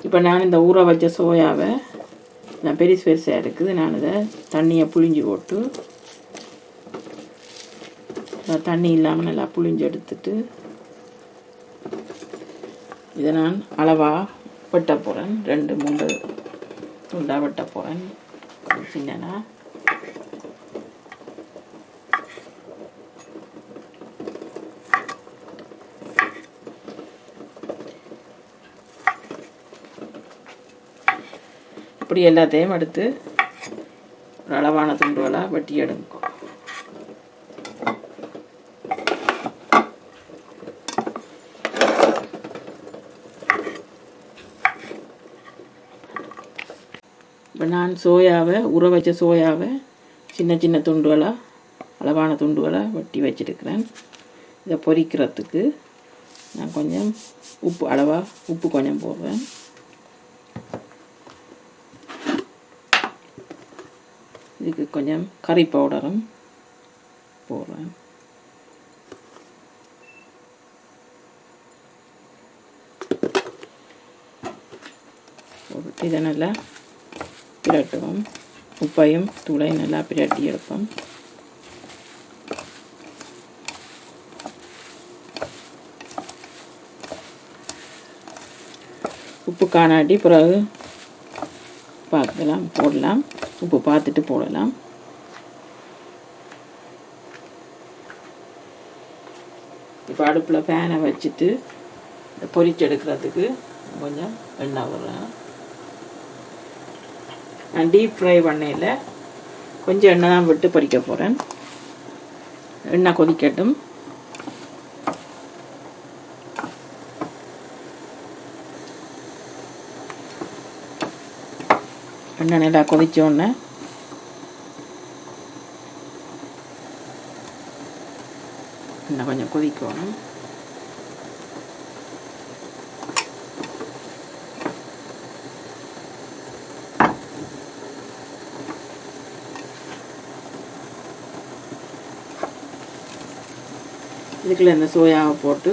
இப்போ நான் இந்த ஊற வச்ச சோயாவை நான் பெருசாக இருக்குது. நான் இதை தண்ணியை புழிஞ்சு போட்டு தண்ணி இல்லாமல் நல்லா புழிஞ்சு எடுத்துட்டு இதை நான் அளவாக வெட்ட போகிறேன். 2-3 துண்டாக வெட்ட போகிறேன். சின்னனா இப்படி எல்லாத்தையும் எடுத்து ஒரு அளவான துண்டுகளாக வெட்டி எடுக்கும். இப்போ நான் சோயாவை ஊற வச்ச சோயாவை சின்ன சின்ன துண்டுகளாக அளவான துண்டுகளாக வெட்டி வச்சிருக்கிறேன். இதை பொரிக்கிறதுக்கு நான் கொஞ்சம் உப்பு கொஞ்சம் போடுவேன். இதுக்கு கொஞ்சம் கறி பவுடரும் போடுறேன். இதை நல்லா பிரட்டுவோம். உப்பையும் தூளையும் நல்லா பிரட்டி எடுப்போம். உப்பு காணாட்டி பிறகு பார்க்கலாம், போடலாம். உப்பு பார்த்துட்டு போடலாம். இப்போ அடுப்பில் பேனை வச்சுட்டு பொரிச்சு எடுக்கிறதுக்கு கொஞ்சம் எண்ணெய் விடுறேன். நான் டீப் ஃப்ரை பண்ணையில் கொஞ்சம் எண்ணெய் தான் விட்டு பொரிக்க போகிறேன். எண்ணெய் கொதிக்கட்டும். எண்ணெய் நல்லா கொதிச்சோடனே இன்னும் கொஞ்சம் கொதிக்கணும். இதுக்குள்ள இந்த சோயாவை போட்டு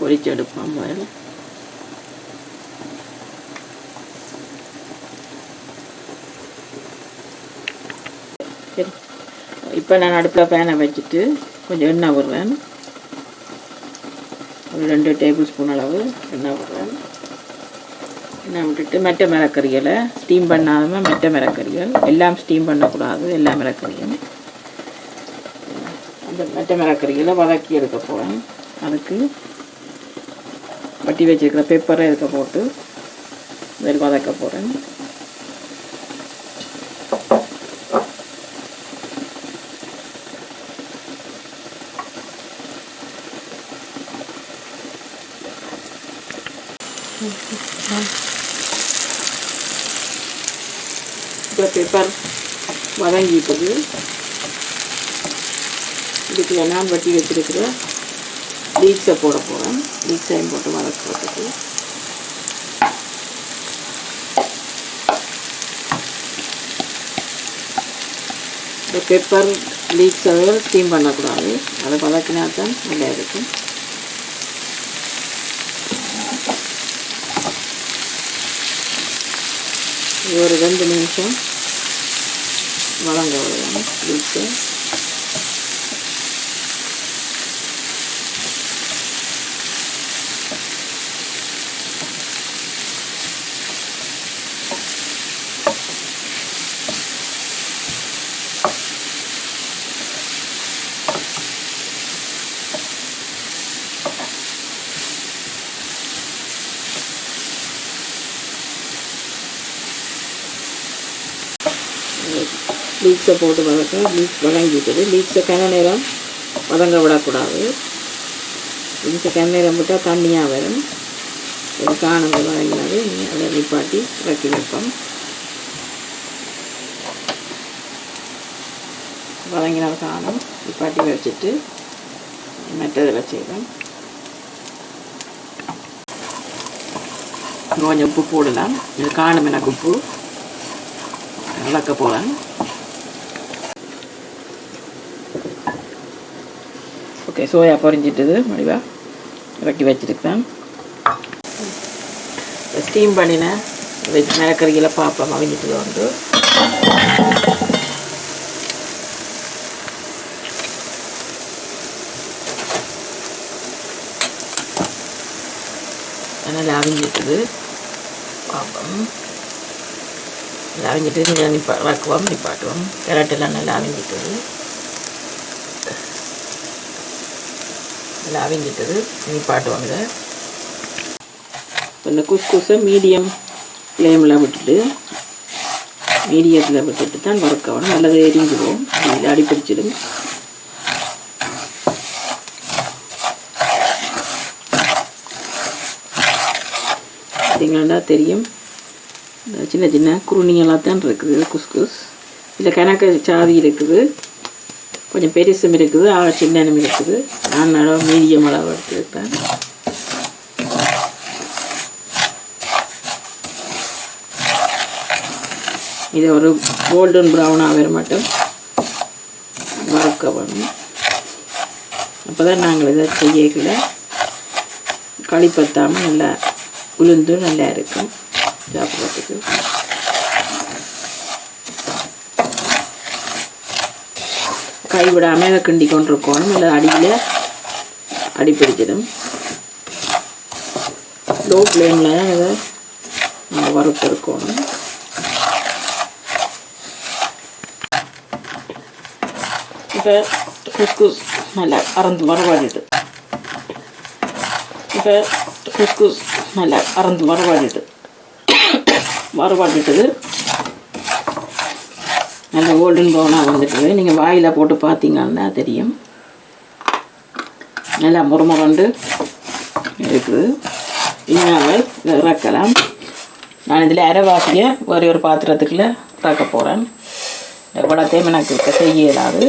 பொரிச்சு எடுப்போம். முதல்ல சரி, இப்போ நான் அடுப்பில் பேனை வச்சுட்டு கொஞ்சம் எண்ணெய் விடுறேன். ஒரு 2 டேபிள் ஸ்பூன் அளவு எண்ணெய் விடுறேன். எண்ணெய் விட்டுட்டு மெட்டை மிளகறிகளை ஸ்டீம் பண்ணாமல் மெட்டை மிளகறிகள் எல்லாம் ஸ்டீம் பண்ணக்கூடாது. எல்லா மிளகறியும் அந்த மெட்டை மிளகறிகளை வதக்கி எடுக்க போகிறேன். அதுக்கு வட்டி வச்சுருக்கிற பெப்பரை எடுக்க போட்டு இதில் வதக்க போகிறேன். இப்போ பெப்பர் வதங்கிட்டது. இதுக்கு நான் வட்டி வச்சுருக்கிற லீக்ஸை போட போகிறேன். லீக்ஸையும் போட்டு வதக்கிறதுக்கு இந்த பெப்பர் லீக்ஸை ஸ்டீம் பண்ணக்கூடாது. அதை வதக்கினா தான் நல்லா இருக்கும். ஒரு 2 நிமிஷம் வதங்க விடணும் லீக்ஸை. லீக்ஸை போட்டு வதக்க லீக்ஸ் வதங்கிட்டுது. லீக்ஸை கன நேரம் வதங்க விடக்கூடாது. லீக்ஸை கன நேரம் விட்டால் தண்ணியாக வரும். ஒரு காணங்கள் வதங்கினாவே அதை நிப்பாட்டி இறக்கி வைப்போம். வதங்கின காணம் நிப்பாட்டி வச்சுட்டு மெட்டதில் செய்வோம். கொஞ்சம் உப்பு போடலாம். இது காணும் எனக்கு உப்பு வளர்க்க போகிறேன். ஓகே, சோயா பொரிஞ்சிட்டது முடிவாக இறக்கி வச்சுருக்கேன். ஸ்டீம் பண்ணின மிளகறியில் பார்ப்போம் அவிஞ்சிட்டு வந்து. நல்லா அவிஞ்சிட்டுது பார்ப்போம். நல்லா அவிஞ்சிட்டு நீங்கள் நிப்பாட்டுவோம். கேரட்டெல்லாம் நல்லா அவிஞ்சிட்டுது, நல்லா அவிஞ்சிட்டது நிப்பாட்டுவாங்க. இந்த குஸ்குஸை மீடியம் ஃப்ளேமில் விட்டுட்டு மீடியத்தில் விட்டுட்டு தான் வறுக்கணும். நல்லது எரிஞ்சிடும், அதில் அடிப்பிடிச்சிடும். பார்த்தீங்கன்னா தெரியும், இந்த சின்ன சின்ன குருணியெல்லாம் தான் இருக்குது குஸ்குஸ். இதில் கணக்கு சாதி இருக்குது, கொஞ்சம் பெருசும் இருக்குது, சின்னனும் இருக்குது. நான் அளவு மீடியம் அளவு எடுத்துருப்பேன். இதை ஒரு கோல்டன் ப்ரௌனாக வர மட்டும் வறுக்க வேணும். அப்போ தான் நாங்கள் இதை செய்யல களிப்பத்தாமல் நல்லா உளுந்து நல்லா இருக்கும் சாப்பிட்றதுக்கு. கைவிடாமல் இதை கிண்டி கொண்டு இருக்கணும், இல்லை அடியில் அடிப்பிடிச்சிடும். லோ ஃப்ளேமில் தான் இதை நம்ம வறுத்து இருக்கணும். இப்போ குஸ்குஸ் நல்லா அறந்து வரவாடிட்டு வரவாடிட்டது நல்ல கோல்டன் ப்ரௌனாக வந்துட்டுது. நீங்கள் வாயில் போட்டு பார்த்தீங்கன்னா தெரியும், நல்லா முறுமுறண்டு இருக்குது. இனிமேல் இறக்கலாம். நான் இதில் அரைவாசியை ஒரு பாத்திரத்துக்குள்ளே இறக்க போகிறேன். இவ்வளோத்தையும் எனக்கு இப்போ செய்ய இயலாது.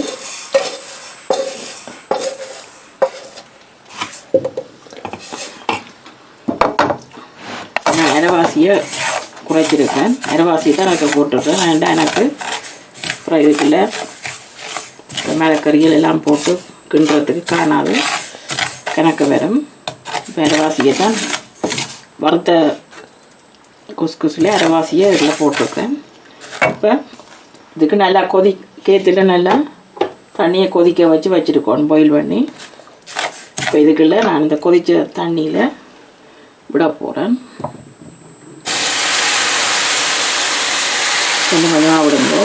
நான் அரைவாசியை குறைச்சிருக்கேன், அரைவாசியை தான் எனக்கு போட்டிருக்கேன். வேண்டாம், எனக்கு அப்புறம் இதுக்குள்ள மிளகறிகள் எல்லாம் போட்டு கிண்டுறதுக்கு காணாது, கணக்கு வரும். இப்போ அரைவாசியை தான் வறுத்த குஸ்குஸில் அரைவாசியை இதில் போட்டிருக்கேன். இப்போ இதுக்கு நல்லா கேத்தில் நல்லா தண்ணியை கொதிக்க வச்சுருக்கோம், பாயில் பண்ணி. இப்போ இதுக்குள்ள நான் இந்த கொதித்த தண்ணியில் விட போகிறேன். கொஞ்சம் கொஞ்சமாக விடுங்க.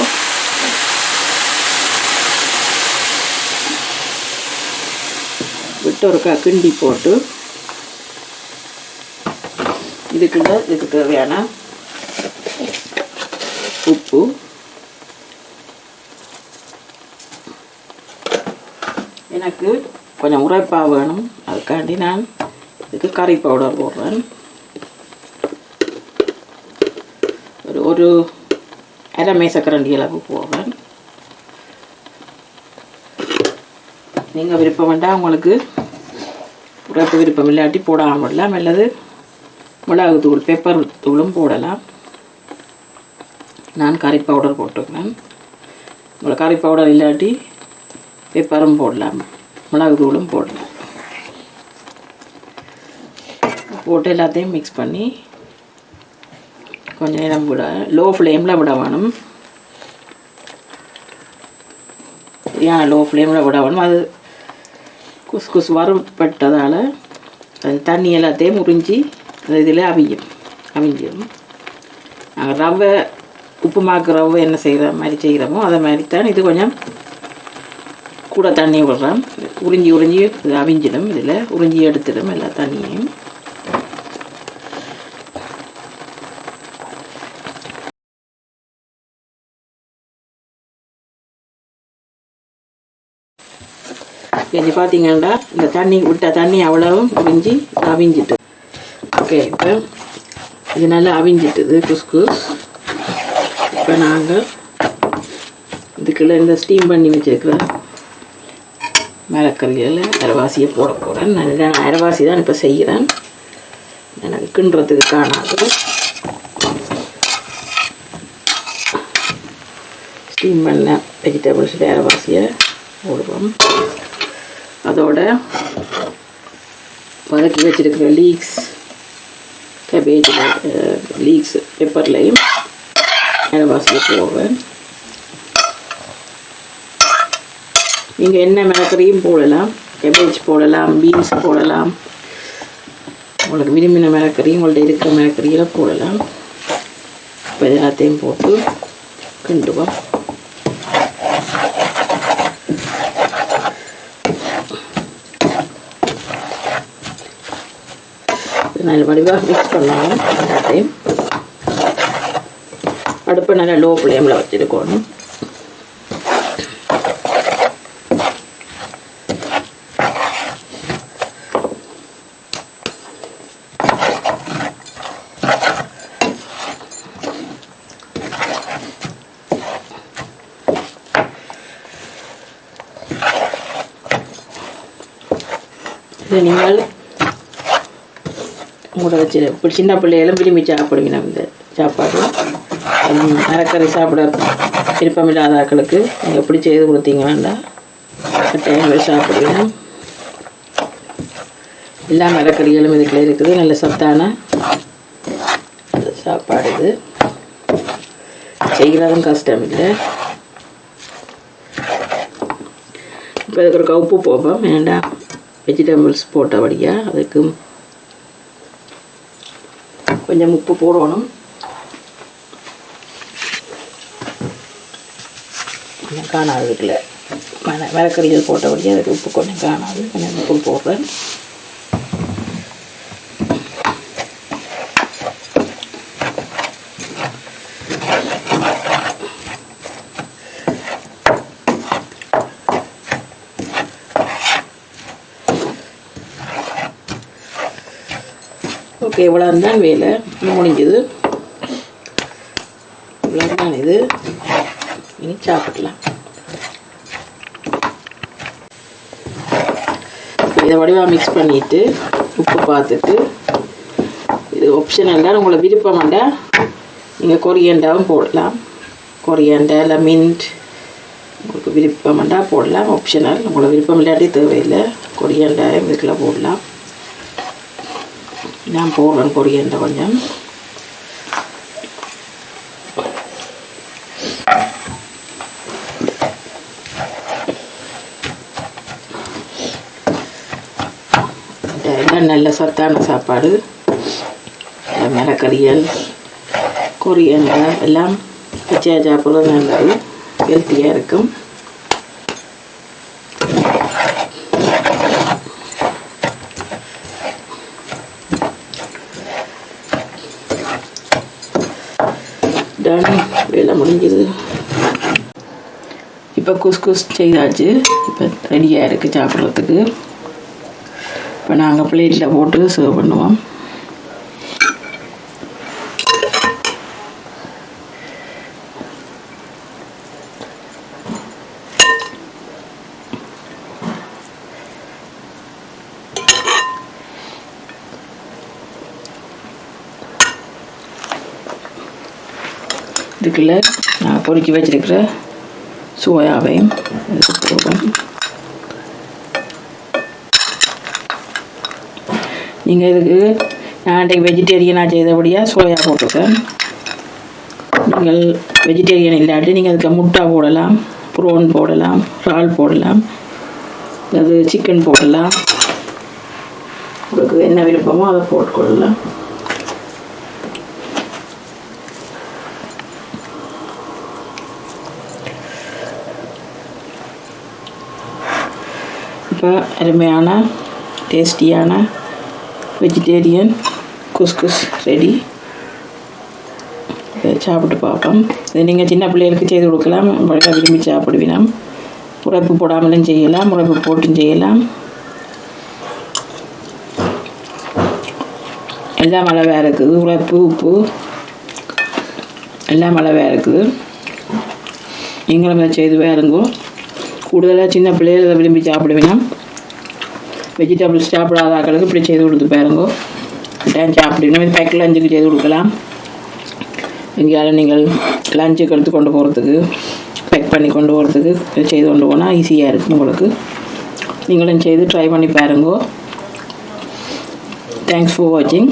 விட்டு ஒருக்கா கிண்டி போட்டு இதுக்கு தேவையான உப்பு, எனக்கு கொஞ்சம் உரைப்பாக வேணும், அதுக்காண்டி நான் இதுக்கு கறி பவுடர் போடுறேன். ஒரு அரை மேசக்கரண்டி அளவு போடுறேன். நீங்கள் விருப்பம் வேண்டாம், உங்களுக்கு உரைப்பு விருப்பம் இல்லாட்டி போடாமல் விடலாம், அல்லது மிளகு தூள் பெப்பர் தூளும் போடலாம். நான் கறி பவுடர் போட்டுக்கிறேன். உங்களுக்கு கறி பவுடர் இல்லாட்டி பெப்பரும் போடலாம், மிளகு தூளும் போடலாம். போட்டு எல்லாத்தையும் மிக்ஸ் பண்ணி கொஞ்சம் நேரம் விட லோ ஃப்ளேமில் விட வேணும். சரியான லோ ஃப்ளேமில் விட வேணும். அது குஸ்குஸ் வறுபட்டதால் அது தண்ணி எல்லாத்தையும் உறிஞ்சி அது இதில் அவிஞ்சிடும். நாங்கள் ரவை உப்புமாக்கு ரவை என்ன செய்கிற மாதிரி செய்கிறோமோ அதை மாதிரி தான் இது கொஞ்சம் கூட தண்ணி விடுறோம். உறிஞ்சி இது அவிஞ்சிடும், இதில் உறிஞ்சி எடுத்துடும் எல்லா தண்ணியையும். இது பார்த்தீங்கன்னா இந்த தண்ணி விட்ட தண்ணி அவ்வளவும் உறிஞ்சி அவிஞ்சிட்டு. ஓகே, இப்போ இது நல்லா அவிஞ்சிட்டுது குஸ்குஸ். இப்போ நாங்கள் இதுக்குள்ள இந்த ஸ்டீம் பண்ணி வச்சுருக்கிற மிளகறியில் அரைவாசியை போட போகிறேன். நான் அரைவாசி தான் இப்போ செய்கிறேன், எனக்கு கிண்டுறதுக்கு காணாது. ஸ்டீம் பண்ண வெஜிடபிள்ஸில் அரைவாசியை போடுவோம். அதோட வதக்கி வச்சுருக்கிற லீக்ஸ் கேபேஜ் லீக்ஸ் பெப்பர்லையும் மிளகாசி போடுவேன். நீங்கள் என்ன மிளகறியும் போடலாம், கேபேஜ் போடலாம், பீன்ஸ் போடலாம், உங்களுக்கு விரும்பின மிளகறி உங்கள்ட்ட இருக்கிற மிளகறியில் போடலாம். இப்போ எல்லாத்தையும் போட்டு கிண்டுவோம். நல்ல வடிவாக மிக்ஸ் பண்ணலாம். எல்லாத்தையும் அடுப்பை நல்லா லோ ஃப்ளேமில் வச்சுருக்கணும். இதை நீங்கள் உங்களோட வச்சு இப்படி சின்ன பிள்ளைகளும் விரும்பி சாப்பிடுவீங்க. இந்த சாப்பாடு மரக்கறி சாப்பிட விருப்பமில்லாத ஆட்களுக்கு நீங்கள் எப்படி செய்து கொடுத்தீங்கன்னா கட்டாயங்கள் சாப்பிடுவீங்க. எல்லா மரக்கறிகளும் இதுக்குள்ள இருக்குது. நல்ல சத்தான சாப்பாடு. இது செய்கிறதும் கஷ்டம் இல்லை. இப்போ இதுக்கு ஒரு உப்பு போப்போம். வேண்டாம் வெஜிடபிள்ஸ் போட்டபடியாக அதுக்கு கொஞ்சம் உப்பு போடணும். கொஞ்சம் காணாது இருக்குல்ல மரக்கறிகள் போட்டபடியாக அதுக்கு உப்பு கொஞ்சம் காணாது. கொஞ்சம் உப்பு போடுறேன். ஓகே, இவ்வளோ தான் வேலை முடிஞ்சது. இவ்வளோ தான் இது. இனி சாப்பிடலாம். இதை வடிவாக மிக்ஸ் பண்ணிவிட்டு உப்பு பார்த்துட்டு, இது ஆப்ஷனல், உங்களை விருப்பம் வேண்டாம் நீங்கள் கொரியாண்டாவும் போடலாம். கொரியாண்டா இல்லை மின்ட் உங்களுக்கு விருப்பம் வேண்டாம் போடலாம். ஆப்ஷனல். உங்களை விருப்பம் இல்லாட்டி தேவையில்லை. கொரியாண்டாவும் இதுக்குள்ள போடலாம். நான் போடுறேன் கொரியாண்டா கொஞ்சம். இதெல்லாம் நல்ல சத்தான சாப்பாடு. மிளகறிகள் கொரியாண்டா எல்லாம் பச்சையாக சாப்பிட்றது நல்லது, ஹெல்த்தியாக இருக்கும். வேலை முடிஞ்சது. இப்போ குஸ்குஸ் செய்தாச்சு. இப்போ ரெடியாக இருக்குது சாப்பிட்றதுக்கு. இப்போ நாங்கள் பிளேட்டில் போட்டு சர்வ் பண்ணுவோம். இதுக்குள்ள நான் பொறுக்கி வச்சிருக்கிற சோயாவையும் போடுவோம். நீங்கள் இதுக்கு நான் இன்றைக்கு வெஜிடேரியனாக செய்தபடியாக சோயா போட்டிருக்கேன். நீங்கள் வெஜிடேரியன் இல்லாட்டி நீங்கள் அதுக்கு முட்டை போடலாம், ப்ரோன் போடலாம், இறால் போடலாம், அது சிக்கன் போடலாம். உங்களுக்கு என்ன விருப்பமோ அதை போட்டுக்கொள்ளலாம். இப்போ அருமையான டேஸ்டியான வெஜிடேரியன் குஸ்குஸ் ரெடி. சாப்பிட்டு பார்ப்போம். இது நீங்கள் சின்ன பிள்ளைகளுக்கு செய்து கொடுக்கலாம். உங்களுக்கு விரும்பி சாப்பிடுவீங்க. உரைப்பு போடாமலும் செய்யலாம், உரைப்பு போட்டும் செய்யலாம். எல்லாம் அளவாக இருக்குது. உரைப்பு உப்பு எல்லாம் அளவாக இருக்குது. நீங்களும் அதை செய்து பாருங்க. கூடுதலாக சின்ன பிள்ளைகள் விரும்பி சாப்பிடுவீங்க. வெஜிடபிள்ஸ் சாப்பிடாத ஆக்களுக்கு இப்படி செய்து கொடுத்து பாருங்க. டைம் சாப்பிடுவீங்க. இது பேக்கில் லஞ்சுக்கு செய்து கொடுக்கலாம். எங்கேயாலும் நீங்கள் லஞ்சுக்கு எடுத்து கொண்டு போகிறதுக்கு, பேக் பண்ணி கொண்டு போகிறதுக்கு செய்து கொண்டு போனால் ஈஸியாக இருக்கும் உங்களுக்கு. நீங்களும் செய்து ட்ரை பண்ணி பாருங்க. தேங்க்ஸ் ஃபார் வாட்சிங்.